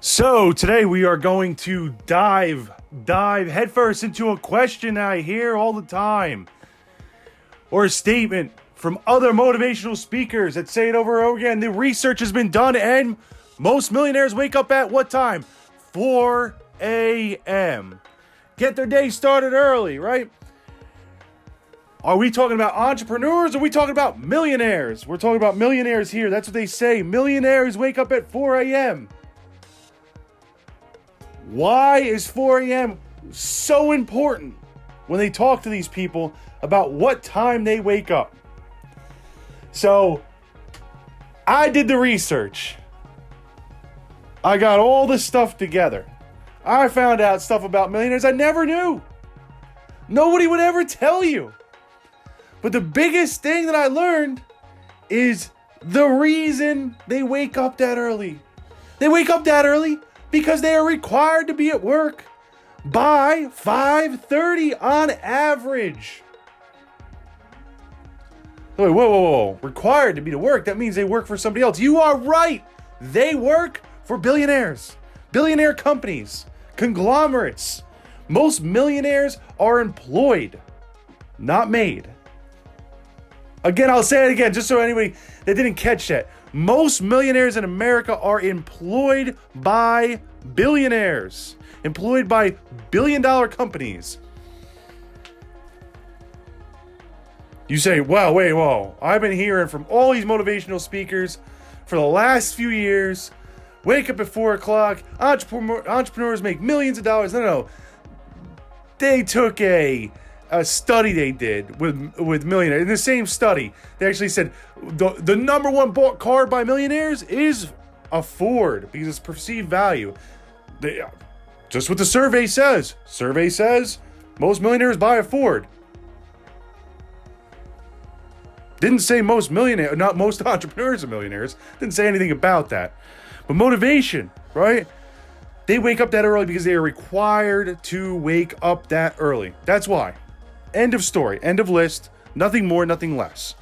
So today we are going to dive headfirst into a question I hear all the time, or a statement from other motivational speakers that say it over and over again. The research has been done, and most millionaires wake up at what time? 4 a.m. Get their day started early, right? Are we talking about entrepreneurs or are we talking about millionaires? We're talking about millionaires here. That's what they say. Millionaires wake up at 4 a.m. Why is 4 a.m. so important when they talk to these people about what time they wake up? So, I did the research. I got all this stuff together. I found out stuff about millionaires I never knew. Nobody would ever tell you. But the biggest thing that I learned is the reason they wake up that early. They wake up that early because they are required to be at work by 5:30 on average. Wait, whoa. Required to be to work. That means they work for somebody else. You are right. They work for billionaires, billionaire companies, conglomerates. Most millionaires are employed, not made. Again, I'll say it again, just so anybody that didn't catch that. Most millionaires in America are employed by billionaires, employed by billion-dollar companies. You say, wow, wait, whoa. I've been hearing from all these motivational speakers for the last few years. Wake up at 4 o'clock. Entrepreneurs make millions of dollars. No. They took a study they did with millionaires. In the same study, they actually said the number one bought car by millionaires is a Ford because it's perceived value. Just what the survey says. Survey says most millionaires buy a Ford. Didn't say most millionaires, not most entrepreneurs are millionaires. Didn't say anything about that. But motivation, right? They wake up that early because they are required to wake up that early. That's why. End of story. End of list. Nothing more, nothing less.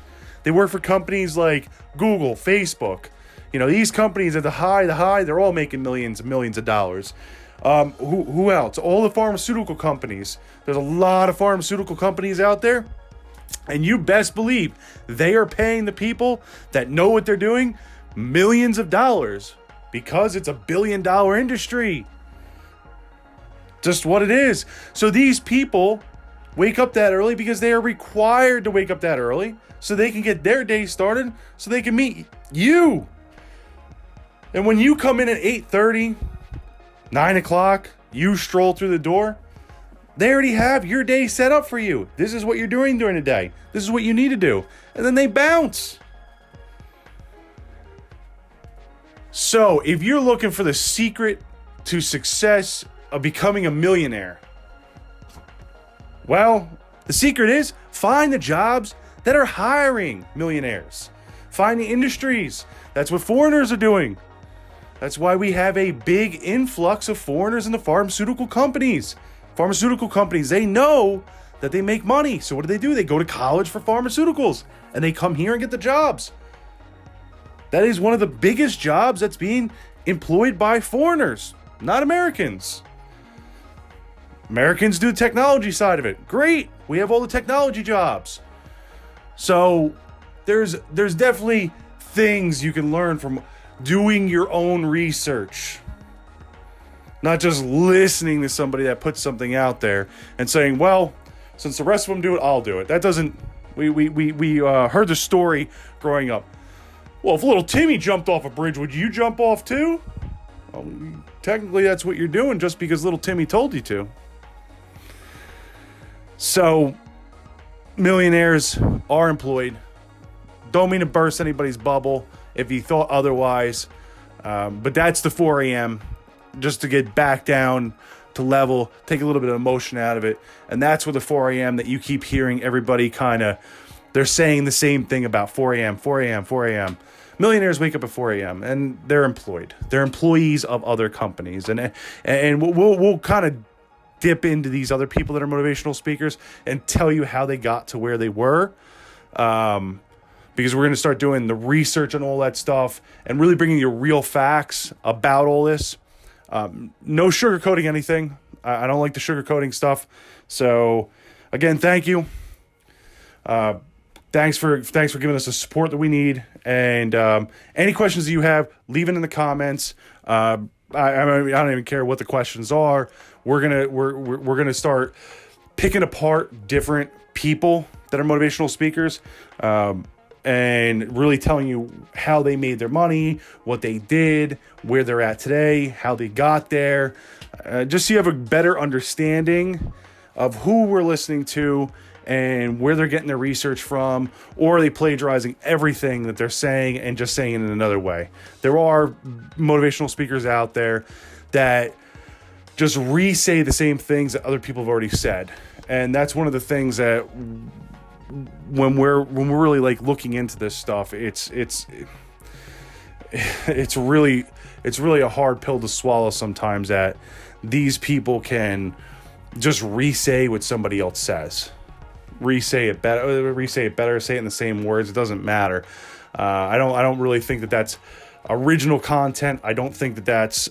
They work for companies like Google, Facebook. You know, these companies at the high, they're all making millions and millions of dollars. Who else? All the pharmaceutical companies. There's a lot of pharmaceutical companies out there. And you best believe they are paying the people that know what they're doing millions of dollars because it's a billion-dollar industry. Just what it is. So these people wake up that early because they are required to wake up that early so they can get their day started so they can meet you. And when you come in at 8:30, 9 o'clock, you stroll through the door, they already have your day set up for you. This is what you're doing during the day. This is what you need to do. And then they bounce. So if you're looking for the secret to success of becoming a millionaire, well, the secret is find the jobs that are hiring millionaires. Find the industries. That's what foreigners are doing. That's why we have a big influx of foreigners in the pharmaceutical companies. Pharmaceutical companies, they know that they make money. So what do? They go to college for pharmaceuticals and they come here and get the jobs. That is one of the biggest jobs that's being employed by foreigners, not Americans. Americans do the technology side of it. Great. We have all the technology jobs. So there's definitely things you can learn from doing your own research. Not just listening to somebody that puts something out there and saying, well, since the rest of them do it, I'll do it. That doesn't... We heard the story growing up. Well, if little Timmy jumped off a bridge, would you jump off too? Well, technically, that's what you're doing just because little Timmy told you to. So, millionaires are employed. Don't mean to burst anybody's bubble if you thought otherwise. But that's the 4 a.m. just to get back down to level, take a little bit of emotion out of it. And that's where the 4 a.m. that you keep hearing everybody they're saying the same thing about 4 a.m., 4 a.m., 4 a.m. Millionaires wake up at 4 a.m. and they're employed. They're employees of other companies. And we'll kind of dip into these other people that are motivational speakers and tell you how they got to where they were. Because we're going to start doing the research on all that stuff and really bringing you real facts about all this. No sugarcoating anything. I don't like the sugarcoating stuff. So, again, thank you. Thanks for giving us the support that we need. And any questions that you have, leave it in the comments. I don't even care what the questions are. We're gonna start picking apart different people that are motivational speakers, and really telling you how they made their money, what they did, where they're at today, how they got there, just so you have a better understanding of who we're listening to and where they're getting their research from, or are they plagiarizing everything that they're saying and just saying it in another way. There are motivational speakers out there that just re-say the same things that other people have already said. And that's one of the things that when we're really like looking into this stuff, it's really a hard pill to swallow sometimes, that these people can just re-say what somebody else says. Re-say it better, say it in the same words. It doesn't matter. I don't really think that that's original content. I don't think that that's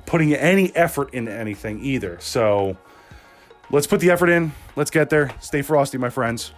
putting any effort into anything either. So let's put the effort in. Let's get there. Stay frosty, my friends.